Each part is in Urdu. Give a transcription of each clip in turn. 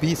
20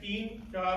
3-4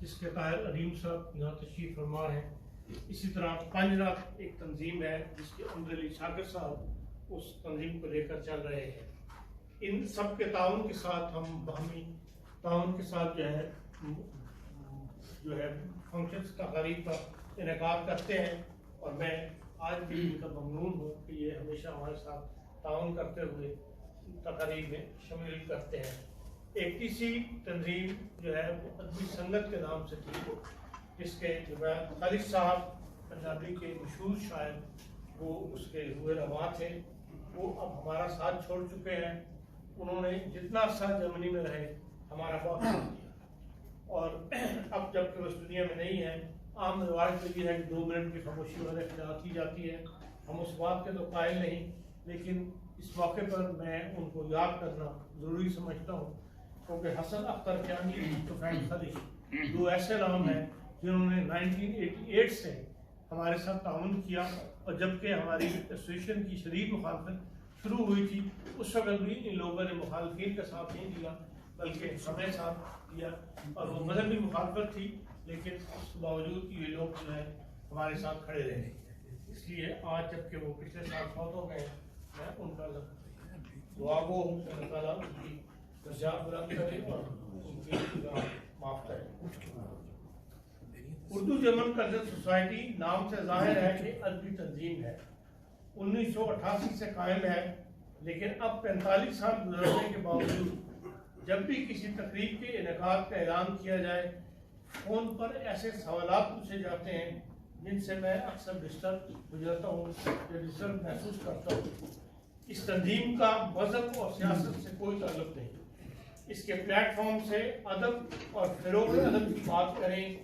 جس کے قائد عظیم صاحب یہاں تشریف فرما ہے. اسی طرح پنج رات ایک تنظیم ہے جس کے عمر علی شاکر صاحب اس تنظیم کو لے کر چل رہے ہیں. ان سب کے تعاون کے ساتھ ہم باہمی تعاون کے ساتھ جو ہے فنکشنز تقاریب کا انعقاد کرتے ہیں. اور میں آج بھی ان کا ممنون ہوں کہ یہ ہمیشہ ہمارے ساتھ تعاون کرتے ہوئے تقاریب میں شامل کرتے ہیں. ایک تیسری تنظیم جو ہے وہ ادبی سنگت کے نام سے تھی، جس کے خالد صاحب پنجابی کے مشہور شاعر وہ اس کے روح رواں تھے. وہ اب ہمارا ساتھ چھوڑ چکے ہیں. انہوں نے جتنا عرصہ جرمنی میں رہے ہمارا بہت ساتھ دیا، اور اب جب کہ وہ اس دنیا میں نہیں ہے، عام رواج تو یہ ہے کہ 2 منٹ کی خاموشی والے اختیار کی جاتی ہے. ہم اس بات کے تو قائل نہیں، لیکن اس موقع پر میں ان کو یاد کرنا ضروری سمجھتا ہوں، کیونکہ حسن اختر کیانی طفیل خلیش 2 ایسے نام ہیں جنہوں نے 1988 سے ہمارے ساتھ تعاون کیا. اور جبکہ ہماری ایسوسیشن کی شدید مخالفت شروع ہوئی تھی، اس وقت بھی ان لوگوں نے مخالفین کا ساتھ نہیں دیا بلکہ ہمیں ساتھ دیا. اور وہ مذہبی مخالفت تھی، لیکن اس کے باوجود یہ لوگ جو ہے ہمارے ساتھ کھڑے رہے. اس لیے آج جبکہ وہ پچھلے سال فوت ہو گئے، میں ان کا دعا گو ہوں کہ اللہ تعالیٰ ان کی درجات بلند کرے اور ان کی گناہ معاف کرے. اردو جرمن کلچرل سوسائٹی نام سے ظاہر ہے کہ ادبی تنظیم ہے. 1988 سے قائم ہے، لیکن اب 45 سال گزرنے کے باوجود جب بھی کسی تقریب کے انعقاد کا اعلان کیا جائے، فون پر ایسے سوالات پوچھے جاتے ہیں جن سے میں اکثر ڈسٹرب ہو جاتا ہوں یا ڈسٹرب محسوس کرتا ہوں. اس تنظیم کا مذہب اور سیاست سے کوئی تعلق نہیں. اس کے پلیٹ فارم سے ادب اور فروغ ادب کی بات کریں.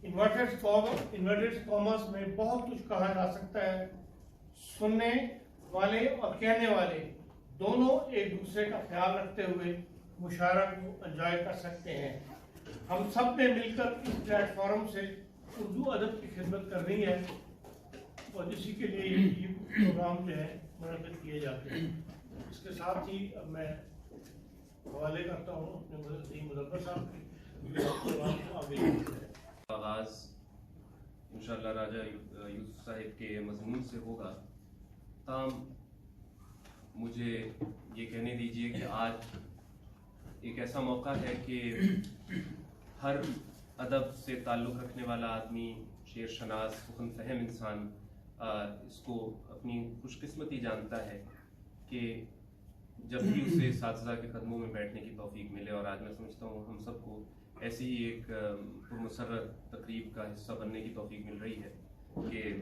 انورٹڈ کامرس میں بہت کچھ کہا جا سکتا ہے. سننے والے اور کہنے والے دونوں ایک دوسرے کا خیال رکھتے ہوئے مشاعرہ کو انجوائے کر سکتے ہیں. ہم سب نے مل کر اس پلیٹ فارم سے اردو ادب کی خدمت کرنی ہے، اور اسی کے لیے یہ پروگرام جو ہے منعقد کیے جاتے ہیں. اس کے ساتھ ہی اب میں حوالے کرتا ہوں اپنے مظفر صاحب کی. آغاز انشاءاللہ راجہ یوسف صاحب کے مضمون سے ہوگا. تاہم مجھے یہ کہنے دیجئے کہ آج ایک ایسا موقع ہے کہ ہر ادب سے تعلق رکھنے والا آدمی، شعر شناس، سخن فہم انسان اس کو اپنی خوش قسمتی جانتا ہے کہ جب بھی اسے اساتذہ کے قدموں میں بیٹھنے کی توفیق ملے. اور آج میں سمجھتا ہوں ہم سب کو ایسی ہی ایک پرمسرت تقریب کا حصہ بننے کی توفیق مل رہی ہے کہ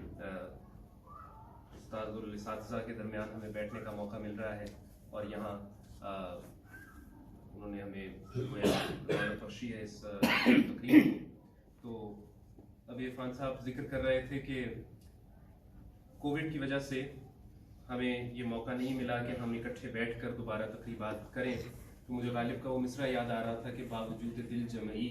استاد اور اساتذہ کے درمیان ہمیں بیٹھنے کا موقع مل رہا ہے، اور یہاں انہوں نے ہمیں بخشی ہے اس تقریب کو. تو اب عرفان صاحب ذکر کر رہے تھے کہ کووڈ کی وجہ سے ہمیں یہ موقع نہیں ملا کہ ہم اکٹھے بیٹھ کر دوبارہ تقریبات کریں. تو مجھے غالب کا وہ مصرع یاد آ رہا تھا کہ باوجود دل جمعی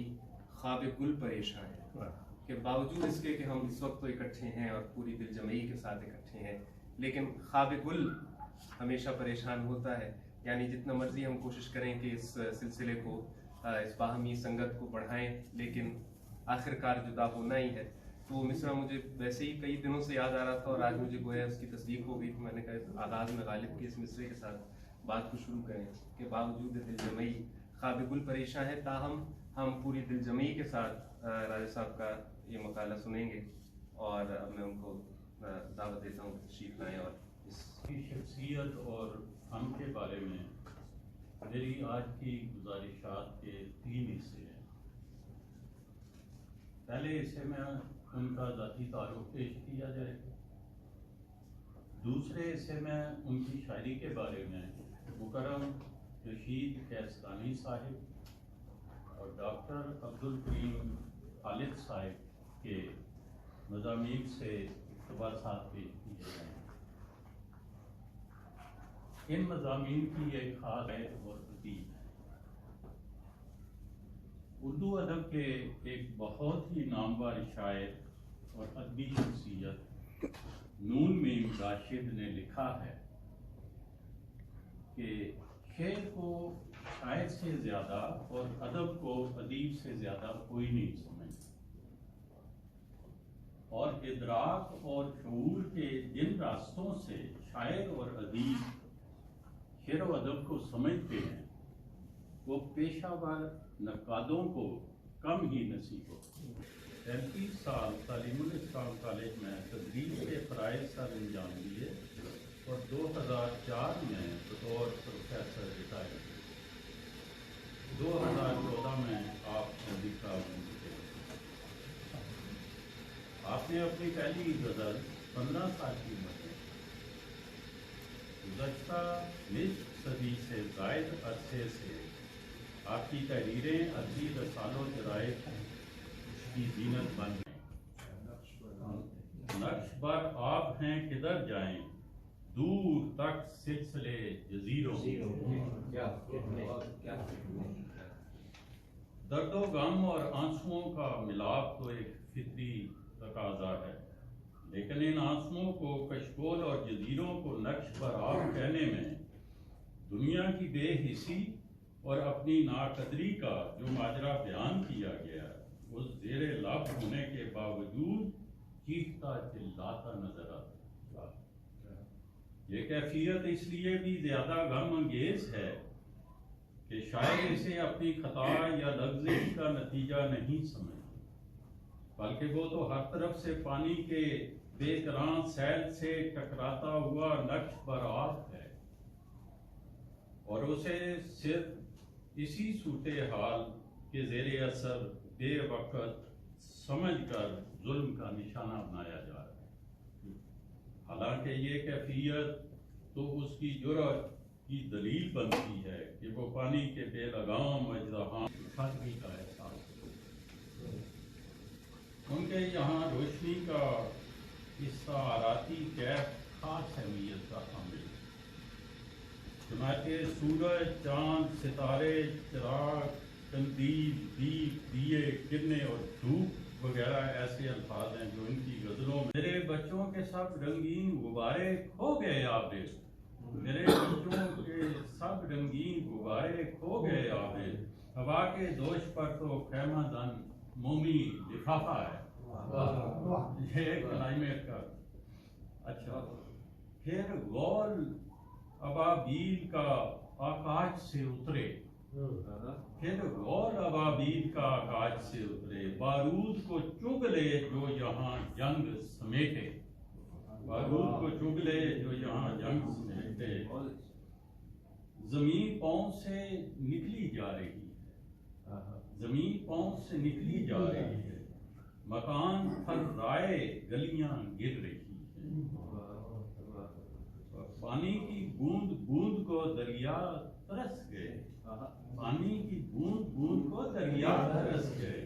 خواب گل پریشاں ہے، کہ باوجود اس کے کہ ہم اس وقت تو اکٹھے ہیں اور پوری دل جمعی کے ساتھ اکٹھے ہیں، لیکن خواب گل ہمیشہ پریشان ہوتا ہے. یعنی جتنا مرضی ہم کوشش کریں کہ اس سلسلے کو، اس باہمی سنگت کو بڑھائیں، لیکن آخر کار جدا ہونا ہی ہے. تو وہ مصرع مجھے ویسے ہی کئی دنوں سے یاد آ رہا تھا، اور آج مجھے گویا اس کی تصدیق ہو گئی. تو میں نے کہا آغاز میں غالب کے اس مصرعے کے ساتھ بات کو شروع کریں کہ باوجود دل جمعی خواب گل پریشاں ہے. تاہم ہم پوری دل جمعی کے ساتھ راجہ صاحب کا یہ مقالہ سنیں گے، اور اب میں ان کو دعوت دیتا ہوں کہ تشریف لائیں. اور اس کی شخصیت اور ہم کے بارے میں میری آج کی گزارشات کے 3 حصے ہیں. پہلے حصے میں ان کا ذاتی تعارف پیش کیا جائے گا. دوسرے حصے میں ان کی شاعری کے بارے میں مکرم رشید کیستانی صاحب اور ڈاکٹر عبدالکریم خالد صاحب کے مضامین سے اقتباسات پیش کیے جائیں. ان مضامین کی ایک خاص ہے اور ترتیب ہے. اردو ادب کے ایک بہت ہی نامور شاعر اور ادبی شخصیت نون میم راشد نے لکھا ہے کہ شعر کو شاعر سے زیادہ اور ادب کو ادیب سے زیادہ کوئی نہیں سمجھتا، اور ادراک اور شعور کے جن راستوں سے شاعر اور ادیب شعر و ادب کو سمجھتے ہیں وہ پیشہ ور نقادوں کو کم ہی نصیب ہو۔ 35 سال تعلیم الاسلام کالج میں تدریس کے فرائض سر انجام دیے اور 2004 میں بطور پروفیسر ریٹائر ہوئے۔ 2014 میں آپ امریکہ گئے۔ آپ نے اپنی پہلی غزل 15 سال کی عمر میں گزشتہ نصف صدی سے زائد عرصے سے آپ کی تحریریں ادبی رسالوں جرائد کی زینت بن گئیں۔ نقش بر آپ ہیں کدھر جائیں، دور تک سلسلے جزیروں، درد و غم اور آنسوؤں کا ملاپ تو ایک فطری تقاضا ہے، لیکن ان آنسوؤں کو کشکول اور جزیروں کو نقش پر آپ کہنے میں دنیا کی بے حسی اور اپنی ناقدری کا جو ماجرا بیان کیا گیا اس زیر لب ہونے کے باوجود چیختا چلاتا نظر آتا۔ یہ کیفیت اس لیے بھی زیادہ غم انگیز ہے کہ شاعر اسے اپنی خطا یا لغزش کا نتیجہ نہیں سمجھتے، بلکہ وہ تو ہر طرف سے پانی کے بے کران سیل سے ٹکراتا ہوا نقش برآب ہے، اور اسے صرف اسی صورتحال کے زیر اثر بے وقت سمجھ کر ظلم کا نشانہ بنایا جا رہا ہے، حالانکہ یہ کیفیت تو اس کی جرأت کی دلیل بنتی ہے کہ وہ پانی کے بے لگام اجدہاں سادگی کا احساس کرتے ہیں۔ ان کے یہاں روشنی کا استعاراتی کیف خاص اہمیت کا حامل ہے، چنانچہ سورج، چاند، ستارے، چراغ، قندیل، دیپ، دیے، کرنیں اور دھوپ وغیرہ ایسے الفاظ ہیں جو ان کی غزلوں میں میرے بچوں کے سب رنگین غبارے کھو گئے عابد، میرے بچوں کے سب رنگین غبارے کھو گئے عابد، ہوا کے دوش پر تو خیمہ دن مومی لفافہ ہے۔ یہ ایک کلائمیٹ کا اچھا۔ پھر غول ابابیل کا آکاش سے اترے، پھر غول ابابیل کا آکاش سے اترے، بارود کو چگ لے جو یہاں جنگ سمیٹے، بارود کو چگ لے جو یہاں جنگ سمیٹے، زمین پاؤں سے نکلی جا رہی ہے، زمین پاؤں سے نکلی جا رہی ہے، مکان پھر رائے گلیاں گر رہی ہیں، پانی کی بوند بوند کو دریا ترس گئے، پانی کی بوند بوند کو دریا ترس گئے،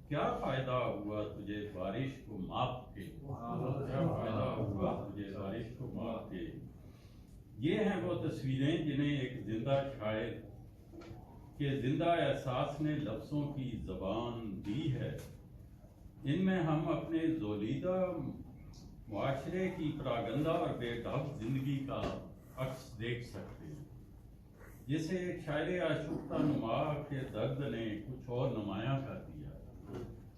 کیا فائدہ ہوا تجھے بارش کو ماپ کے، کیا فائدہ ہوا تجھے بارش کو ماپ کے۔ یہ ہیں وہ تصویریں جنہیں ایک زندہ شاعر کے زندہ احساس نے لفظوں کی زبان دی ہے۔ ان میں ہم اپنے زولیدہ معاشرے کی پراگندہ اور بے ڈھب زندگی کا عکس دیکھ سکتے ہیں، جسے ایک شاعر آشفتہ نما کے درد نے کچھ اور نمایاں کر دیا۔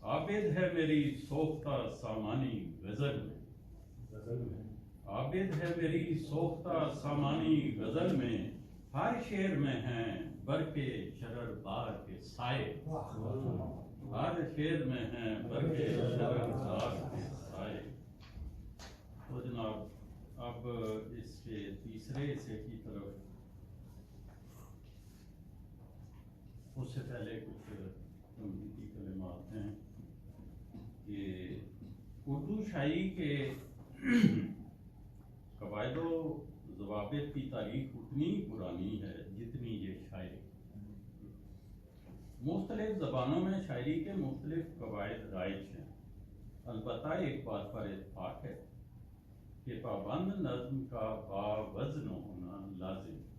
عابد ہے میری سوختہ سامانی غزل میں، عابد ہے میری سوختہ سامانی غزل میں، ہر شعر میں ہیں برقے شرر بار کے سائے، ہر شعر میں ہیں برقے شرر بار کے سائے۔ تو جناب اب اس کے تیسرے حصے کی طرف، اس سے پہلے کچھ تمہیدی کلمات ہیں کہ اردو شاعری کے قواعد و ضوابط کی تاریخ اتنی پرانی ہے جتنی یہ شاعری۔ مختلف زبانوں میں شاعری کے مختلف قواعد رائج ہیں، البتہ ایک بات پر اتفاق ہے کہ پابند نظم کا باوزن ہونا لازم ہے۔